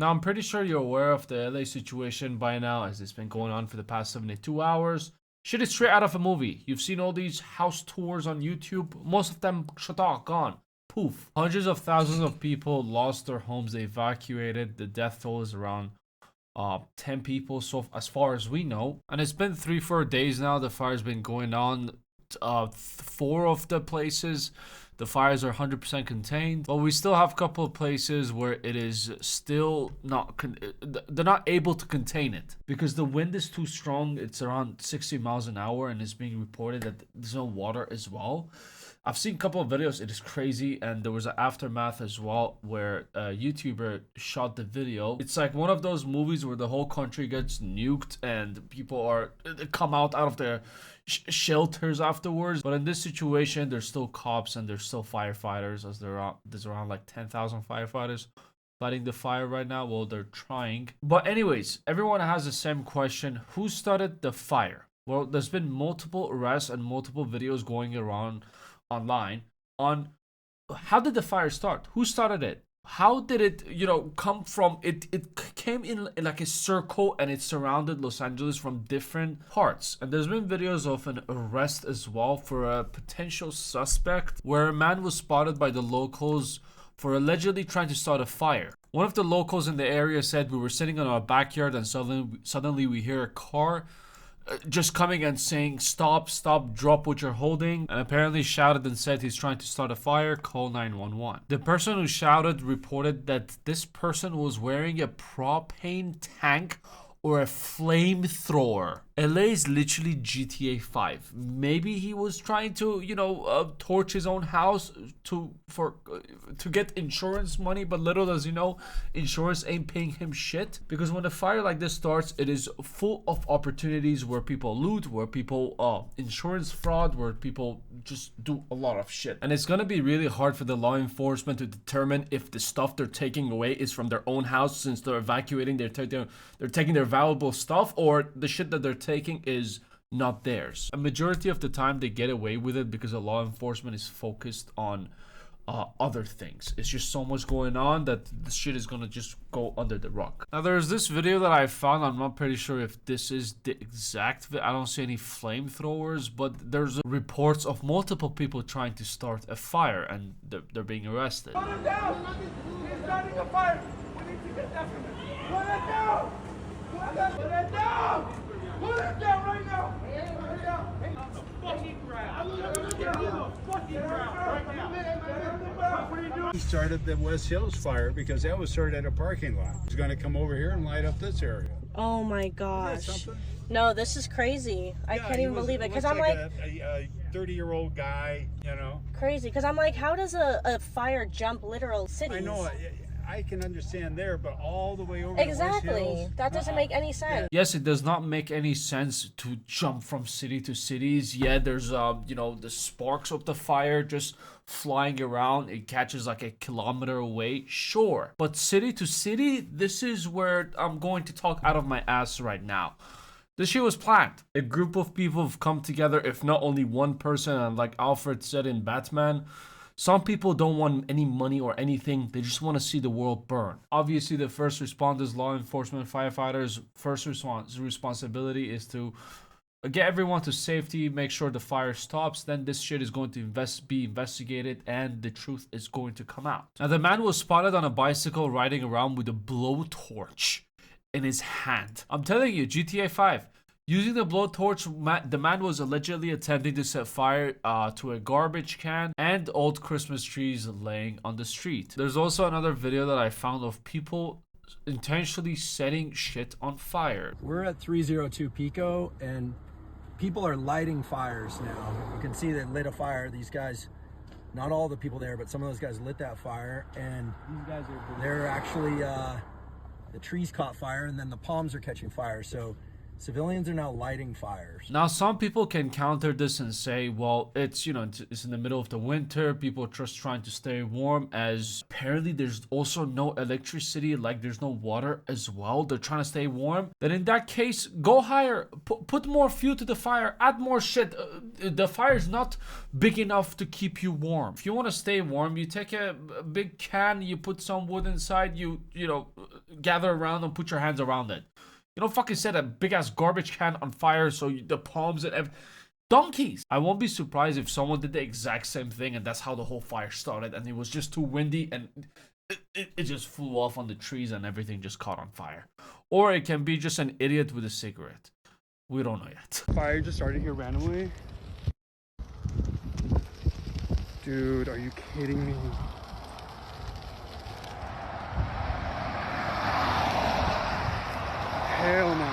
Now, I'm pretty sure you're aware of the LA situation by now, as it's been going on for the past 72 hours. Shit is straight out of a movie. You've seen all these house tours on YouTube. Most of them, shata, gone. Poof. Hundreds of thousands of people lost their homes. They evacuated. The death toll is around 10 people, so as far as we know. And it's been 3-4 days now. The fire's been going on. 4 of the places, the fires are 100% contained, but we still have a couple of places where it is still not they're not able to contain it because the wind is too strong. It's around 60 miles an hour, and it's being reported that there's no water as well. I've seen a couple of videos. It is crazy, and there was an aftermath as well where a YouTuber shot the video. It's like one of those movies where the whole country gets nuked and people are come out of their shelters afterwards. But in this situation, there's still cops and there's still firefighters, as there's around like 10,000 firefighters fighting the fire right now. Well, they're trying. But anyways, everyone has the same question: who started the fire? Well, there's been multiple arrests and multiple videos going around online on how did the fire start, who started it, how did it come from. It came in like a circle, and it surrounded Los Angeles from different parts. And there's been videos of an arrest as well for a potential suspect, where a man was spotted by the locals for allegedly trying to start a fire. One of the locals in the area said, we were sitting in our backyard and suddenly we hear a car just coming and saying, stop, drop what you're holding, and apparently shouted and said he's trying to start a fire, call 911. The person who shouted reported that this person was wearing a propane tank or a flamethrower. LA is literally GTA 5. Maybe he was trying to, torch his own house to get insurance money, but little does he know, insurance ain't paying him shit. Because when a fire like this starts, it is full of opportunities where people loot, where people insurance fraud, where people just do a lot of shit. And it's gonna be really hard for the law enforcement to determine if the stuff they're taking away is from their own house, since they're evacuating, they're taking their valuable stuff, or the shit that they're taking is not theirs. A majority of the time they get away with it because the law enforcement is focused on other things. It's just so much going on that the shit is gonna just go under the rug. Now there's this video that I found. I'm not pretty sure if this is the exact I don't see any flamethrowers, but there's reports of multiple people trying to start a fire, and they're being arrested. Put him down! He's starting a fire! We need to get that from him! Put it down! Put it down! Put it down right now! Put it down! Fucking ground! Fucking ground right now! What are you doing? He started the West Hills fire because that was started at a parking lot. He's going to come over here and light up this area. Oh my gosh. No, this is crazy. I can't even believe it, because I'm like a 30-year-old guy, crazy, because I'm like, how does a fire jump literal cities? I know. I can understand there, but all the way over exactly. to West Hills, that doesn't make any sense. Yes, it does not make any sense to jump from city to cities. Yeah, there's the sparks of the fire just flying around. It catches like a kilometer away, sure, but city to city, this is where I'm going to talk out of my ass right now. This shit was planned. A group of people have come together, if not only one person, and like Alfred said in Batman, some people don't want any money or anything. They just want to see the world burn. Obviously, the first responders, law enforcement, firefighters, first responsibility is to get everyone to safety, make sure the fire stops. Then this shit is going to be investigated, and the truth is going to come out. Now, the man was spotted on a bicycle riding around with a blowtorch in his hand. I'm telling you, GTA 5. Using the blowtorch, the man was allegedly attempting to set fire to a garbage can and old Christmas trees laying on the street. There's also another video that I found of people intentionally setting shit on fire. We're at 302 Pico, and people are lighting fires now. You can see they lit a fire. These guys, not all the people there, but some of those guys lit that fire, and they're actually, the trees caught fire, and then the palms are catching fire. So Civilians are now lighting fires. Now, some people can counter this and say, well, it's, it's in the middle of the winter. People are just trying to stay warm, as apparently there's also no electricity, like there's no water as well. They're trying to stay warm. Then in that case, go higher, put more fuel to the fire, add more shit. The fire is not big enough to keep you warm. If you want to stay warm, you take a big can, you put some wood inside, you gather around and put your hands around it. You don't fucking set a big ass garbage can on fire so the palms and donkeys. I won't be surprised if someone did the exact same thing and that's how the whole fire started, and it was just too windy and it just flew off on the trees and everything just caught on fire. Or it can be just an idiot with a cigarette. We don't know yet. Fire just started here randomly. Dude, are you kidding me? Hell no.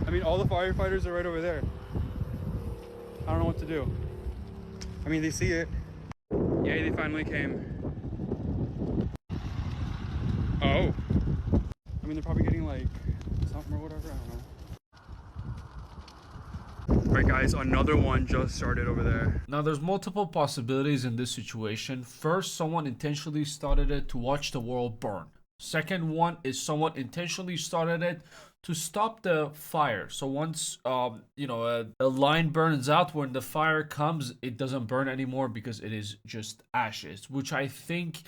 I mean, all the firefighters are right over there. I don't know what to do. I mean, they see it. Yay, they finally came. Oh. I mean, they're probably getting like something or whatever. I don't know. Alright guys, another one just started over there. Now there's multiple possibilities in this situation. First, someone intentionally started it to watch the world burn. Second one is someone intentionally started it to stop the fire. So once a line burns out, when the fire comes, it doesn't burn anymore because it is just ashes, which I think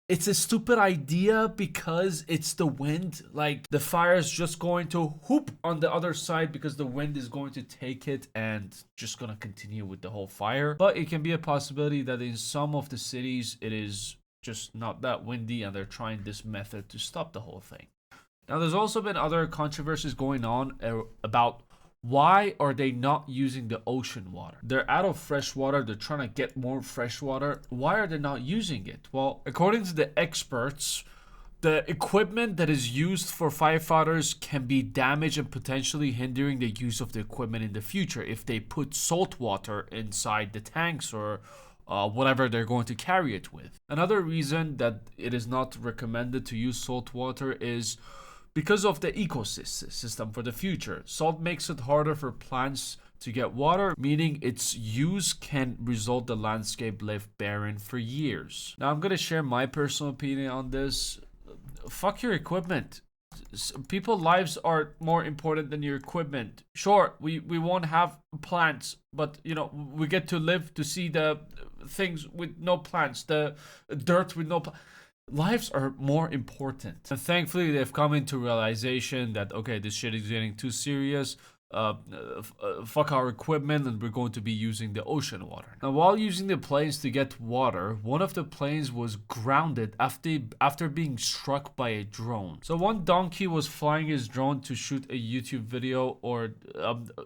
it's a stupid idea because it's the wind. Like, the fire is just going to whoop on the other side because the wind is going to take it and just gonna continue with the whole fire. But it can be a possibility that in some of the cities it is just not that windy and they're trying this method to stop the whole thing. Now there's also been other controversies going on about why are they not using the ocean water. They're out of fresh water, they're trying to get more fresh water. Why are they not using it? Well, according to the experts, the equipment that is used for firefighters can be damaged and potentially hindering the use of the equipment in the future if they put salt water inside the tanks or whatever they're going to carry it with. Another reason that it is not recommended to use salt water is because of the ecosystem for the future. Salt makes it harder for plants to get water, meaning its use can result the landscape left barren for years. Now I'm gonna share my personal opinion on this. Fuck your equipment. People's lives are more important than your equipment. Sure, we won't have plants, but we get to live to see the things with no plants, the dirt with no lives are more important. And thankfully they've come into realization that, okay, this shit is getting too serious. Fuck our equipment, and we're going to be using the ocean water. Now, while using the planes to get water, one of the planes was grounded after being struck by a drone. So one donkey was flying his drone to shoot a YouTube video or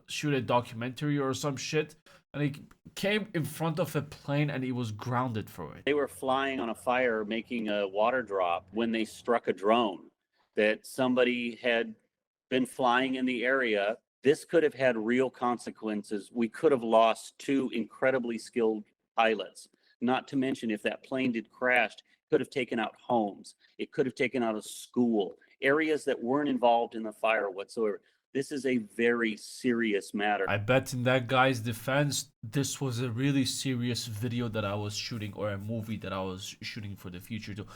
shoot a documentary or some shit, and he came in front of a plane and he was grounded for it. They were flying on a fire making a water drop when they struck a drone that somebody had been flying in the area. This could have had real consequences. We could have lost 2 incredibly skilled pilots. Not to mention, if that plane did crash, it could have taken out homes. It could have taken out a school, areas that weren't involved in the fire whatsoever. This is a very serious matter. I bet in that guy's defense, this was a really serious video that I was shooting, or a movie that I was shooting for the future too.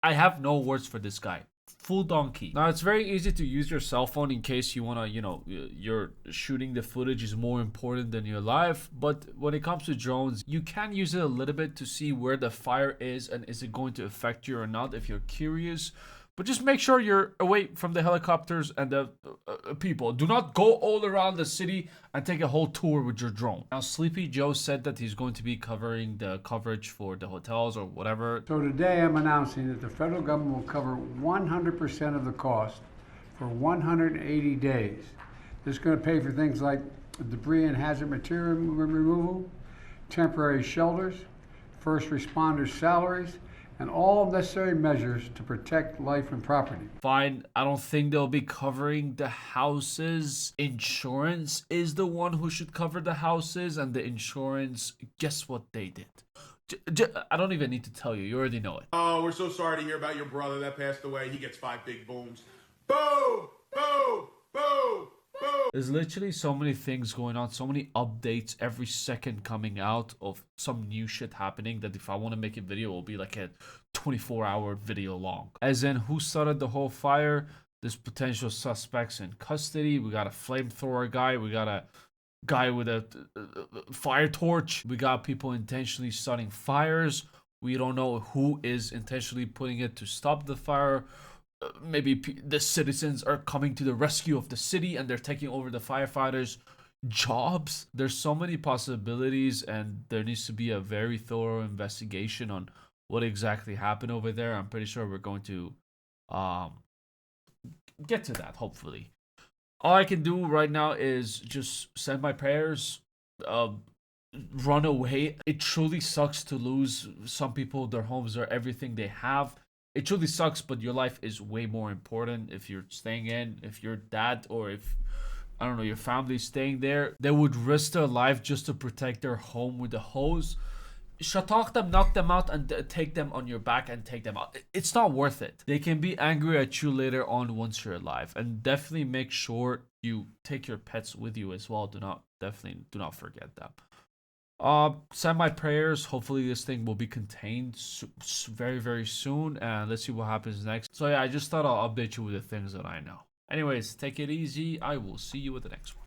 I have no words for this guy. Full donkey. Now, it's very easy to use your cell phone in case you want to, you're shooting the footage is more important than your life. But when it comes to drones, you can use it a little bit to see where the fire is and is it going to affect you or not if you're curious. But just make sure you're away from the helicopters and the people. Do not go all around the city and take a whole tour with your drone. Now, Sleepy Joe said that he's going to be covering the coverage for the hotels or whatever. So today I'm announcing that the federal government will cover 100% of the cost for 180 days. This is going to pay for things like debris and hazard material removal, temporary shelters, first responders' salaries, and all necessary measures to protect life and property. Fine, I don't think they'll be covering the houses. Insurance is the one who should cover the houses, and the insurance, guess what they did? I don't even need to tell you, you already know it. Oh, we're so sorry to hear about your brother that passed away. He gets 5 big booms. Boom! Boom! There's literally so many things going on, so many updates every second coming out of some new shit happening that if I want to make a video, it'll be like a 24-hour video long. As in, who started the whole fire? There's potential suspects in custody. We got a flamethrower guy. We got a guy with a fire torch. We got people intentionally starting fires. We don't know who is intentionally putting it to stop the fire. Maybe the citizens are coming to the rescue of the city and they're taking over the firefighters' jobs. There's so many possibilities, and there needs to be a very thorough investigation on what exactly happened over there. I'm pretty sure we're going to get to that, hopefully. All I can do right now is just send my prayers, run away. It truly sucks to lose some people, their homes, their everything they have. It truly sucks, but your life is way more important. If you're staying in, if your dad or if, I don't know, your family's staying there, they would risk their life just to protect their home with a hose. Shatak them, knock them out, and take them on your back and take them out. It's not worth it. They can be angry at you later on once you're alive. And definitely make sure you take your pets with you as well. Do not forget them. Send my prayers. Hopefully this thing will be contained very, very soon, and let's see what happens next. So yeah, I just thought I'll update you with the things that I know. Anyways, take it easy. I will see you with the next one.